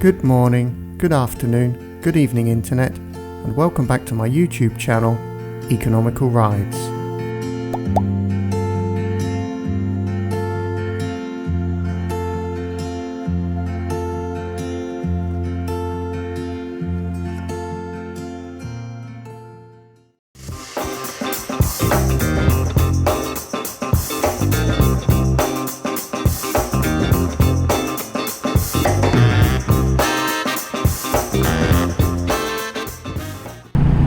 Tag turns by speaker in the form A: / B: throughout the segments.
A: Good morning, good afternoon, good evening internet, and welcome back to my YouTube channel, Economical Rides.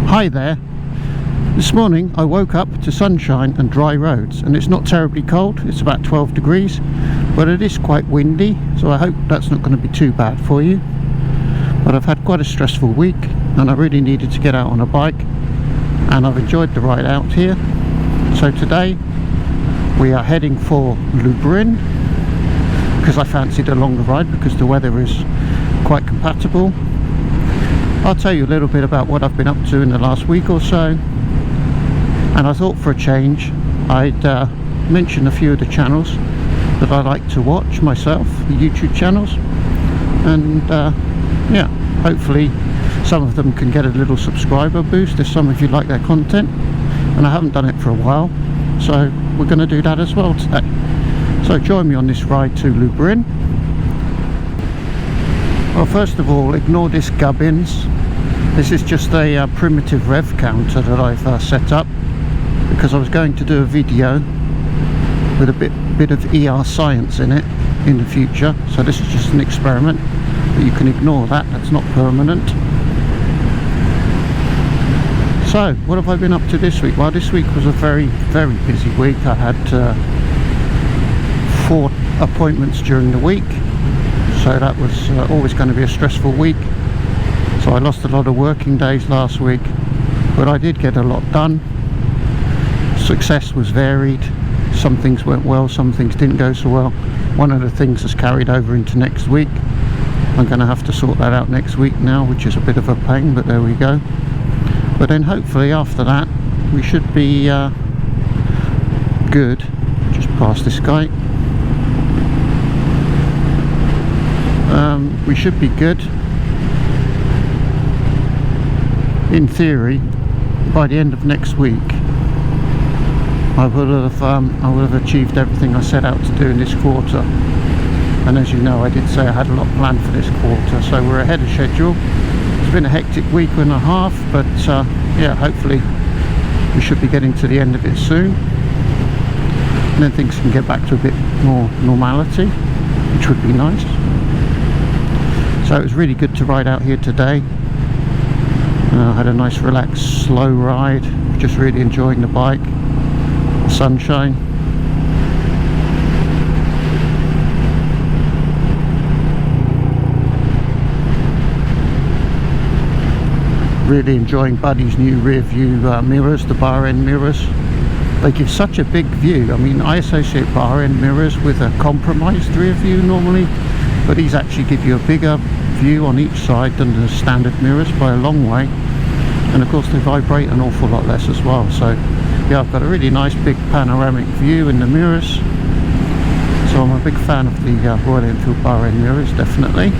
B: Hi there. This morning I woke up to sunshine and dry roads, and it's not terribly cold. It's about 12 degrees, but it is quite windy, so I hope that's not going to be too bad for you. But I've had quite a stressful week and I really needed to get out on a bike, and I've enjoyed the ride out here. So today we are heading for Lubrin because I fancied a longer ride because the weather is quite compatible. I'll tell you a little bit about what I've been up to in the last week or so, and I thought for a change I'd mention a few of the channels that I like to watch myself, the YouTube channels, and yeah, hopefully some of them can get a little subscriber boost if some of you like their content, and I haven't done it for a while, so we're going to do that as well today. So join me on this ride to Lubrin. Well, first of all, ignore this gubbins. This is just a primitive rev counter that I've set up because I was going to do a video with a bit of ER science in it in the future. So this is just an experiment, but you can ignore that. That's not permanent. So what have I been up to this week? Well, this week was a very busy week. I had 4 appointments during the week. So that was always going to be a stressful week. So I lost a lot of working days last week, but I did get a lot done. Success was varied. Some things went well, some things didn't go so well. One of the things has carried over into next week. I'm going to have to sort that out next week now, which is a bit of a pain, but there we go. But then hopefully after that we should be good. Just past this guy. We should be good in theory by the end of next week. I would have achieved everything I set out to do in this quarter, and as you know, I did say I had a lot planned for this quarter, so we're ahead of schedule. It's been a hectic week and a half, but yeah, hopefully we should be getting to the end of it soon, and then things can get back to a bit more normality, which would be nice. So it was really good to ride out here today. I had a nice relaxed slow ride, just really enjoying the bike, the sunshine. Really enjoying Buddy's new rear view mirrors, the bar end mirrors. They give such a big view. I mean, I associate bar end mirrors with a compromised rear view normally, but these actually give you a bigger view on each side than the standard mirrors by a long way, and of course they vibrate an awful lot less as well. So yeah, I've got a really nice big panoramic view in the mirrors, so I'm a big fan of the Royal Enfield bar end mirrors, definitely.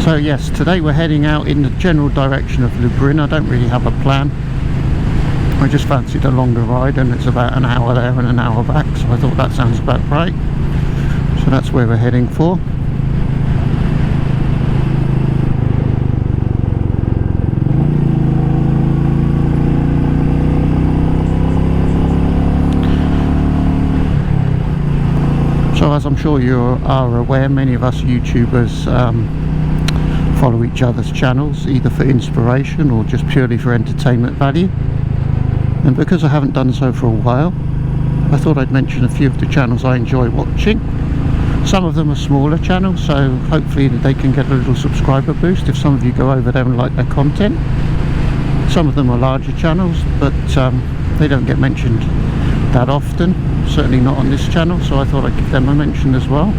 B: So yes, today we're heading out in the general direction of Lubrin. I don't really have a plan. I just fancied a longer ride, and it's about an hour there and an hour back, so I thought that sounds about right. So that's where we're heading for. So as I'm sure you are aware, many of us YouTubers follow each other's channels, either for inspiration or just purely for entertainment value. And because I haven't done so for a while, I thought I'd mention a few of the channels I enjoy watching. Some of them are smaller channels, so hopefully they can get a little subscriber boost if some of you go over there and like their content. Some of them are larger channels, but they don't get mentioned that often, certainly not on this channel, so I thought I'd give them a mention as well.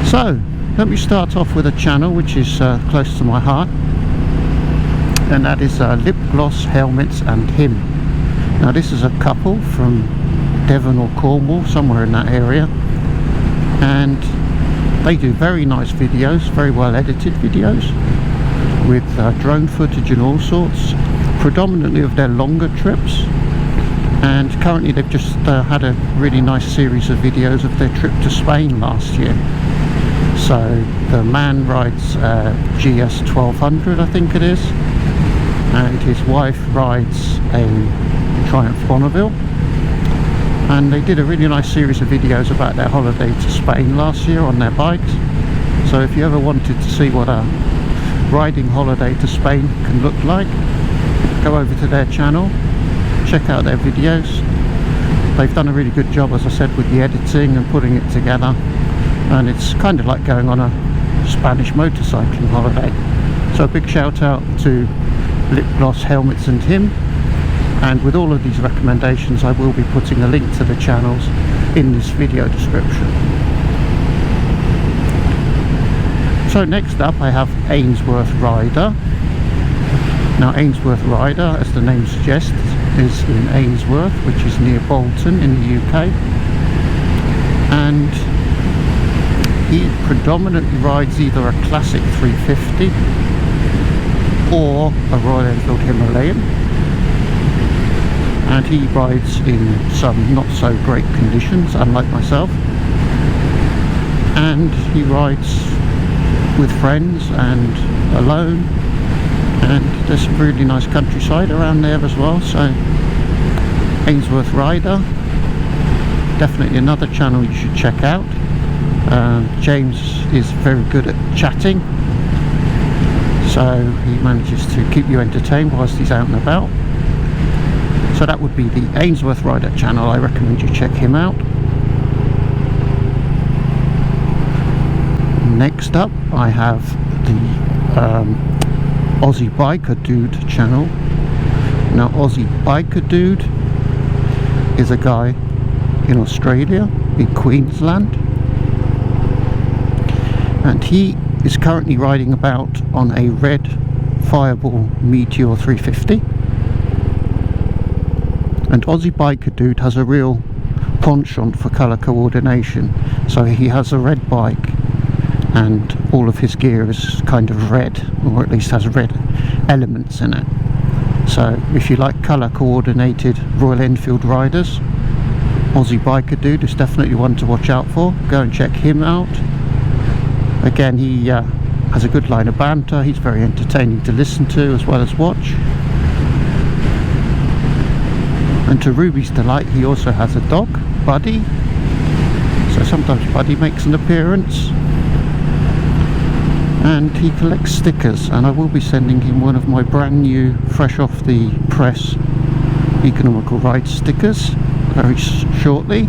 B: So let me start off with a channel which is close to my heart, and that is Lipgloss Helmets and Him. Now this is a couple from Devon or Cornwall, somewhere in that area, and they do very nice videos, very well edited videos with drone footage and all sorts, predominantly of their longer trips. And currently they've just had a really nice series of videos of their trip to Spain last year. So the man rides GS 1200, I think it is, and his wife rides a Triumph Bonneville, and they did a really nice series of videos about their holiday to Spain last year on their bikes. So if you ever wanted to see what a riding holiday to Spain can look like, go over to their channel, check out their videos. They've done a really good job, as I said, with the editing and putting it together, and it's kind of like going on a Spanish motorcycling holiday. So a big shout out to Lipgloss Helmets and him. And with all of these recommendations, I will be putting a link to the channels in this video description. So next up I have Ainsworth Rider. Now Ainsworth Rider, as the name suggests, is in Ainsworth, which is near Bolton in the UK. And he predominantly rides either a classic 350 or a Royal Enfield Himalayan. And he rides in some not so great conditions, unlike myself, and he rides with friends and alone, and there's some really nice countryside around there as well. So Ainsworth Rider, definitely another channel you should check out. James is very good at chatting, so he manages to keep you entertained whilst he's out and about. So that would be the Ainsworth Rider channel. I recommend you check him out. Next up I have the Aussie Biker Dude channel. Now Aussie Biker Dude is a guy in Australia, in Queensland, and he is currently riding about on a red Fireball Meteor 350. And Aussie Biker Dude has a real penchant for colour coordination, so he has a red bike and all of his gear is kind of red, or at least has red elements in it. So if you like colour coordinated Royal Enfield riders, Aussie Biker Dude is definitely one to watch out for. Go and check him out. Again, he has a good line of banter. He's very entertaining to listen to as well as watch. And to Ruby's delight, he also has a dog, Buddy. So sometimes Buddy makes an appearance. And he collects stickers, and I will be sending him one of my brand new, fresh off the press EconomicalRides stickers very shortly.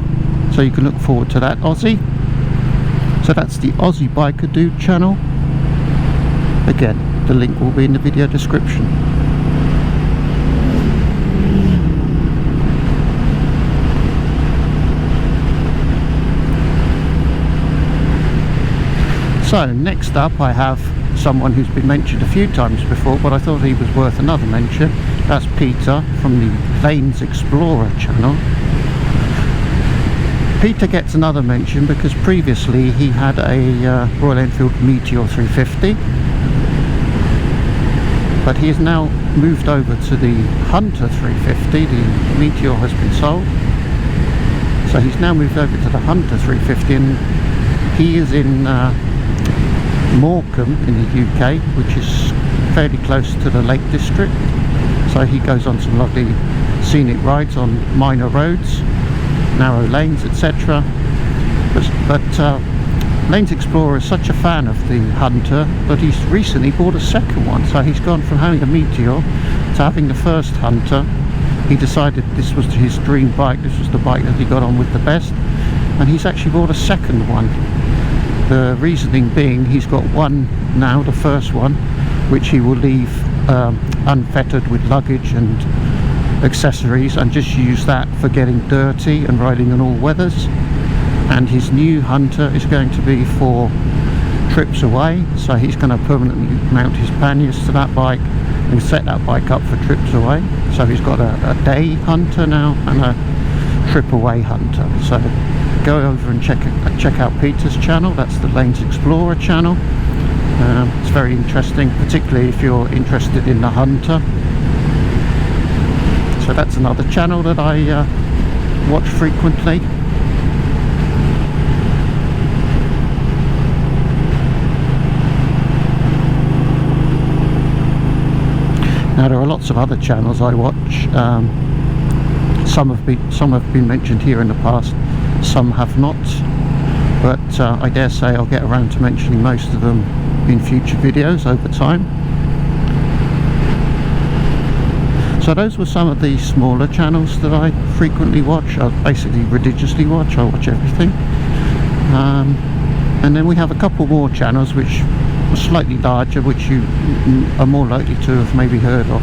B: So you can look forward to that, Aussie. So that's the Aussie Biker Dude channel. Again, the link will be in the video description. So next up I have someone who's been mentioned a few times before, but I thought he was worth another mention. That's Peter from the Lanes Explorer channel. Peter gets another mention because previously he had a Royal Enfield Meteor 350, but he has now moved over to the Hunter 350. The Meteor has been sold, so he's now moved over to the Hunter 350, and he is in Morecambe in the UK, which is fairly close to the Lake District. So he goes on some lovely scenic rides on minor roads, narrow lanes, etc. But Lanes Explorer is such a fan of the Hunter that he's recently bought a second one. So he's gone from having a Meteor to having the first Hunter. He decided this was his dream bike, this was the bike that he got on with the best, and he's actually bought a second one. The reasoning being he's got one now, the first one, which he will leave unfettered with luggage and accessories, and just use that for getting dirty and riding in all weathers. And his new Hunter is going to be for trips away, so he's going to permanently mount his panniers to that bike and set that bike up for trips away. So he's got a day hunter now and a trip away hunter. So go over and check out Peter's channel. That's the Lanes Explorer channel. It's very interesting, particularly if you're interested in the hunter. So that's another channel that I watch frequently. Now there are lots of other channels I watch. Some have been mentioned here in the past, some have not, but I dare say I'll get around to mentioning most of them in future videos over time. So those were some of the smaller channels that I frequently watch. I basically religiously watch. I watch everything. And then we have a couple more channels which are slightly larger, which you are more likely to have maybe heard of.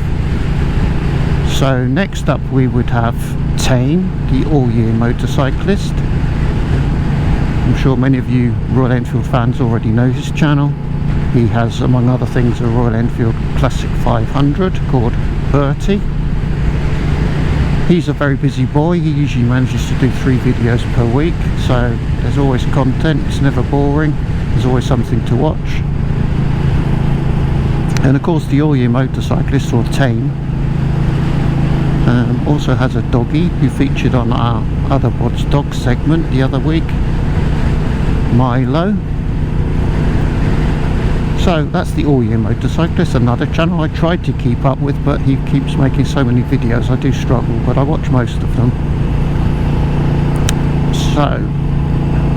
B: So next up we would have Tame, the All Year Motorcyclist. I'm sure many of you Royal Enfield fans already know his channel. He has, among other things, a Royal Enfield Classic 500 called Bertie. He's a very busy boy. He usually manages to do 3 videos per week, so there's always content. It's never boring. There's always something to watch. And of course the All Year Motorcyclist, or Tame, also has a doggy who featured on our Other Bod's Dog segment the other week, Milo. So that's the All Year Motorcyclist, another channel I tried to keep up with, but he keeps making so many videos I do struggle, but I watch most of them. So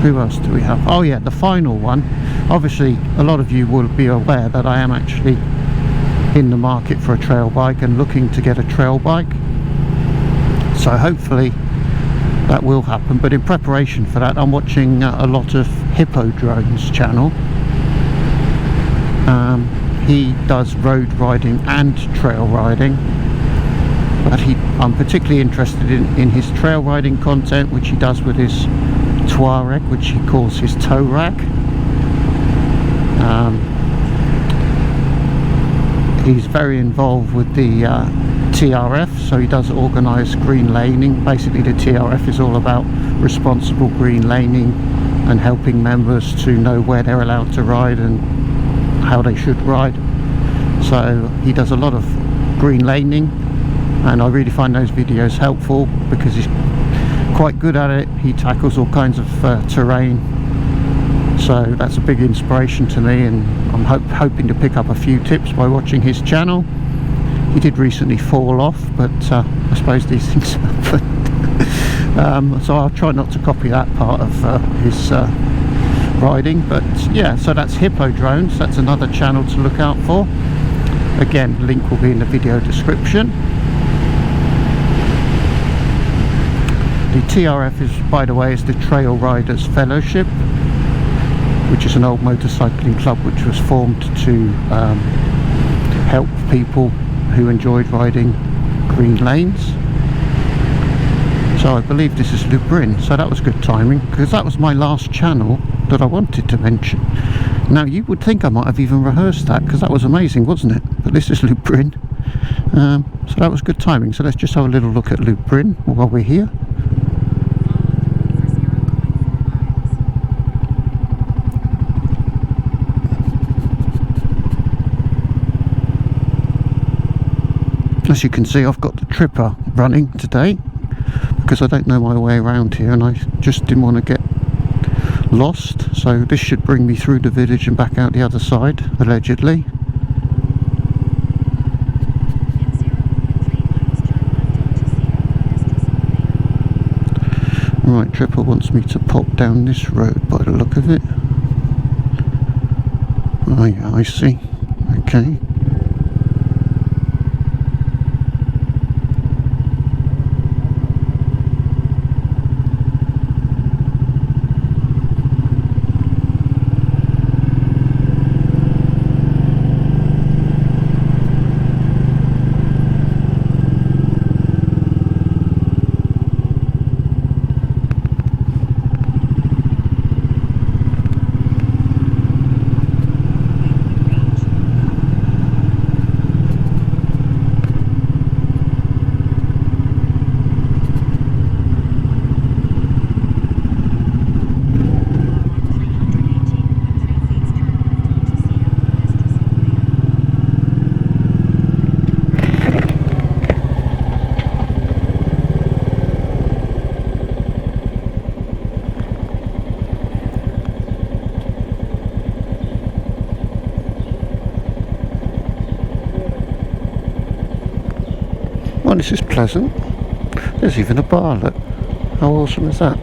B: who else do we have? Oh yeah, the final one. Obviously a lot of you will be aware that I am actually in the market for a trail bike and looking to get a trail bike, so hopefully that will happen. But in preparation for that, I'm watching a lot of Hippo-Drones channel. He does road riding and trail riding, but I'm particularly interested in his trail riding content, which he does with his Touareg, which he calls his tow rack. He's very involved with the TRF, so he does organised green laning. Basically the TRF is all about responsible green laning and helping members to know where they're allowed to ride and how they should ride. So he does a lot of green laning, and I really find those videos helpful because he's quite good at it. He tackles all kinds of terrain, so that's a big inspiration to me, and I'm hoping to pick up a few tips by watching his channel. He did recently fall off, but I suppose these things happen. So I'll try not to copy that part of his riding. But yeah, so that's Hippo-Drones. That's another channel to look out for. Again, link will be in the video description. The TRF is, by the way, is the Trail Riders Fellowship, which is an old motorcycling club which was formed to help people who enjoyed riding green lanes. So I believe this is Lubrin, so that was good timing, because that was my last channel that I wanted to mention. Now you would think I might have even rehearsed that, because that was amazing, wasn't it? But this is Lubrin. So that was good timing. So let's just have a little look at Lubrin while we're here. As you can see, I've got the Tripper running today because I don't know my way around here, and I just didn't want to get lost. So this should bring me through the village and back out the other side, allegedly. Right, Tripper wants me to pop down this road by the look of it. Oh yeah, I see. Okay. this is pleasant. There's even a bar, look. How awesome is that?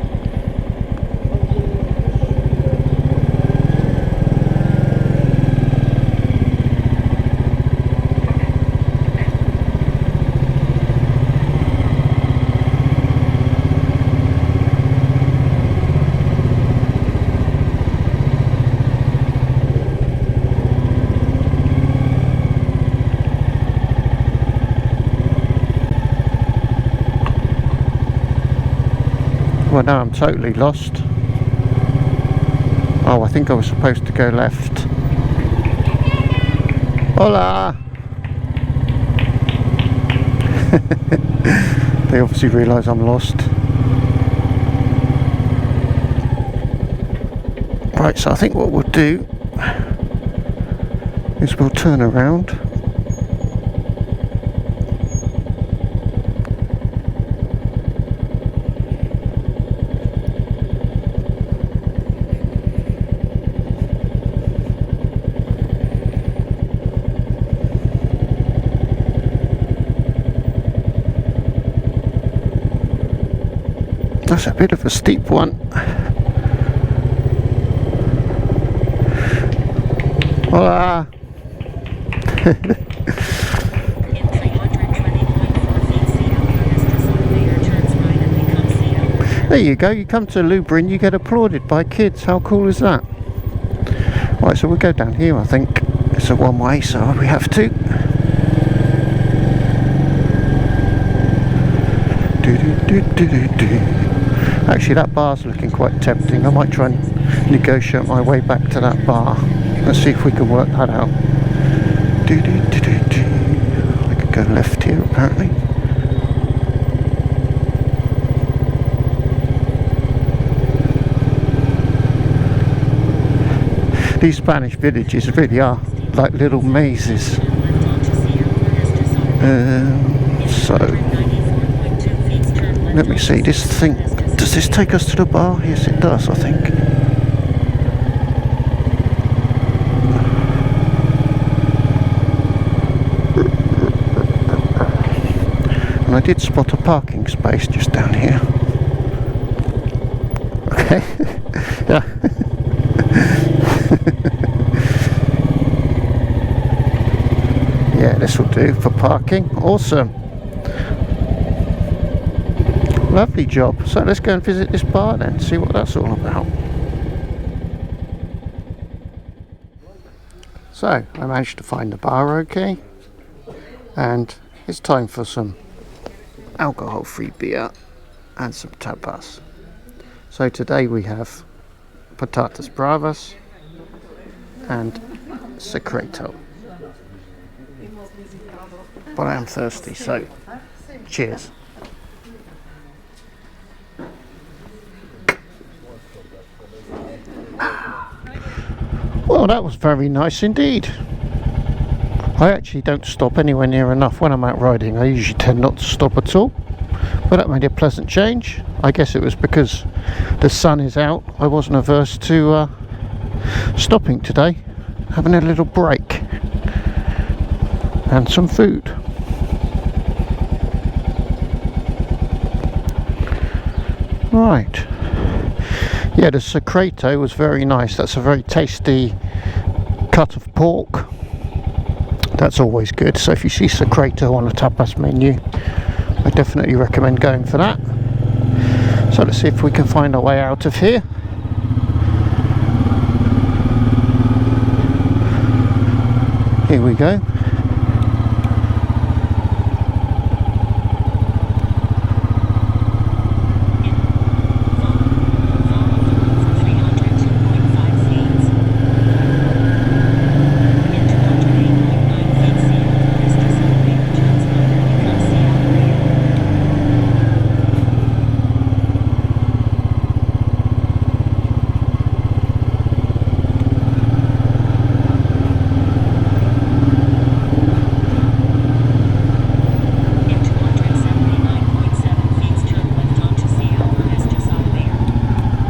B: Well, now I'm totally lost. Oh, I think I was supposed to go left. Hola! They obviously realise I'm lost. Right, so I think what we'll do is we'll turn around. That's a bit of a steep one. Hola! There you go, you come to Lubrin, you get applauded by kids. How cool is that? Right, so we'll go down here, I think. It's a one way, so we have to. Actually, that bar's looking quite tempting. I might try and negotiate my way back to that bar. Let's see if we can work that out. I could go left here, apparently. These Spanish villages really are like little mazes. So let me see, this thing, does this take us to the bar? Yes it does, I think. And I did spot a parking space just down here. Okay. Yeah. Yeah, this will do for parking. Awesome. Lovely job. So let's go and visit this bar then, see what that's all about. So I managed to find the bar okay, and it's time for some alcohol-free beer and some tapas. So today we have patatas bravas and secreto. But I am thirsty, so cheers. Well, that was very nice indeed. I actually don't stop anywhere near enough when I'm out riding. I usually tend not to stop at all, but that made a pleasant change. I guess it was because the sun is out. I wasn't averse to stopping today, having a little break and some food. Right. Yeah, the secreto was very nice. That's a very tasty cut of pork. That's always good. So if you see secreto on a tapas menu, I definitely recommend going for that. So let's see if we can find our way out of here. Here we go.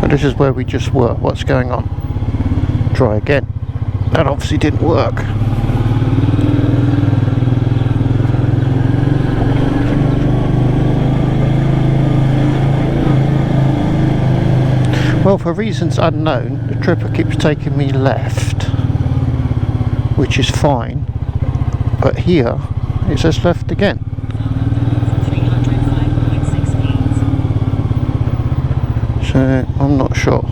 B: This is where we just were. What's going on? Try again. That obviously didn't work. Well, for reasons unknown, the tripper keeps taking me left, which is fine, but here it says left again. So I'm not sure.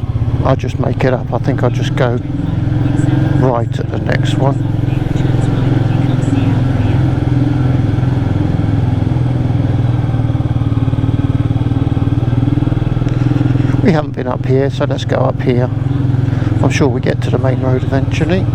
B: I'll just make it up. I think I'll just go right at the next one. We haven't been up here, so let's go up here. I'm sure we get to the main road eventually.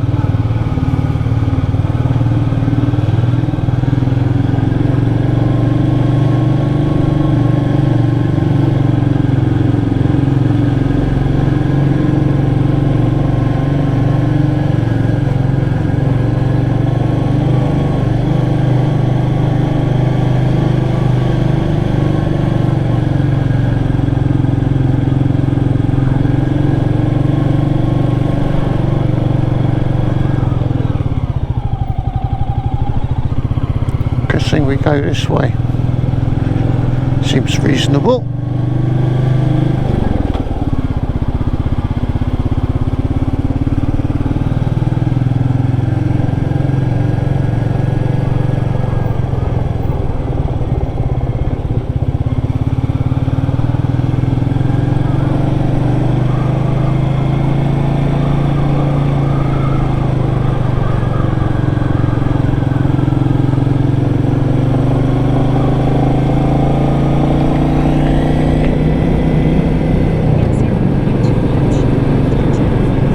B: Guessing we go this way. Seems reasonable.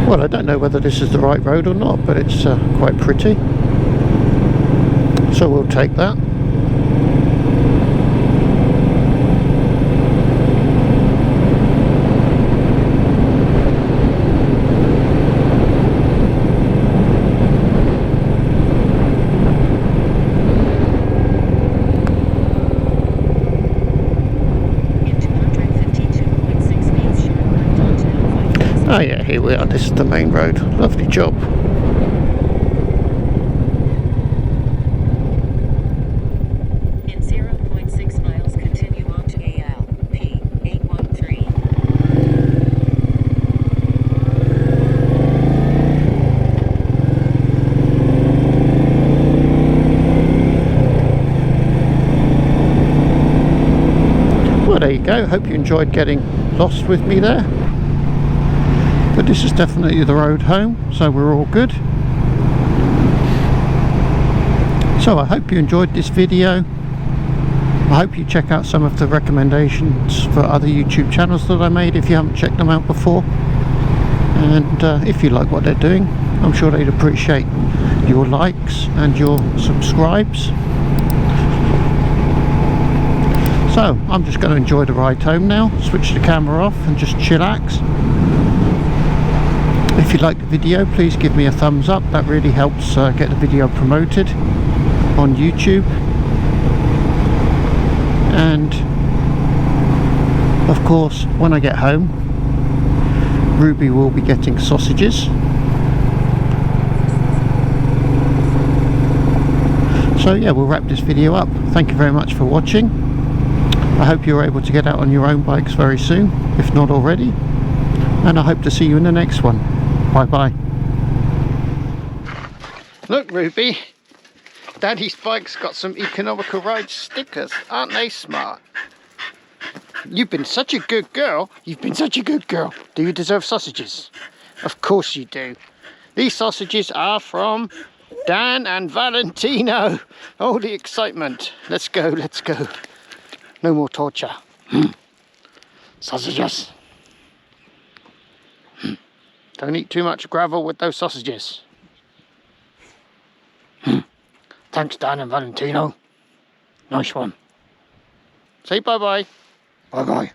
B: Well, I don't know whether this is the right road or not, but it's quite pretty, so we'll take that. Oh yeah, here we are, this is the main road. Lovely job.
C: In 0.6 miles, continue on to ALP 813.
B: Well, there you go. Hope you enjoyed getting lost with me there. But this is definitely the road home, so we're all good. So I hope you enjoyed this video. I hope you check out some of the recommendations for other YouTube channels that I made if you haven't checked them out before. And if you like what they're doing, I'm sure they'd appreciate your likes and your subscribes. So I'm just going to enjoy the ride home now, switch the camera off and just chillax. If you like the video, please give me a thumbs up. That really helps get the video promoted on YouTube. And of course, when I get home, Ruby will be getting sausages. So yeah, we'll wrap this video up. Thank you very much for watching. I hope you're able to get out on your own bikes very soon, if not already. And I hope to see you in the next one. Bye bye. Look, Ruby, Daddy's bike's got some EconomicalRides stickers. Aren't they smart? You've been such a good girl. You've been such a good girl. Do you deserve sausages? Of course you do. These sausages are from Dan and Valentino. Oh, the excitement. Let's go, let's go. No more torture. Sausages. Don't eat too much gravel with those sausages. Thanks, Dan and Valentino. Nice one. Say bye-bye. Bye-bye.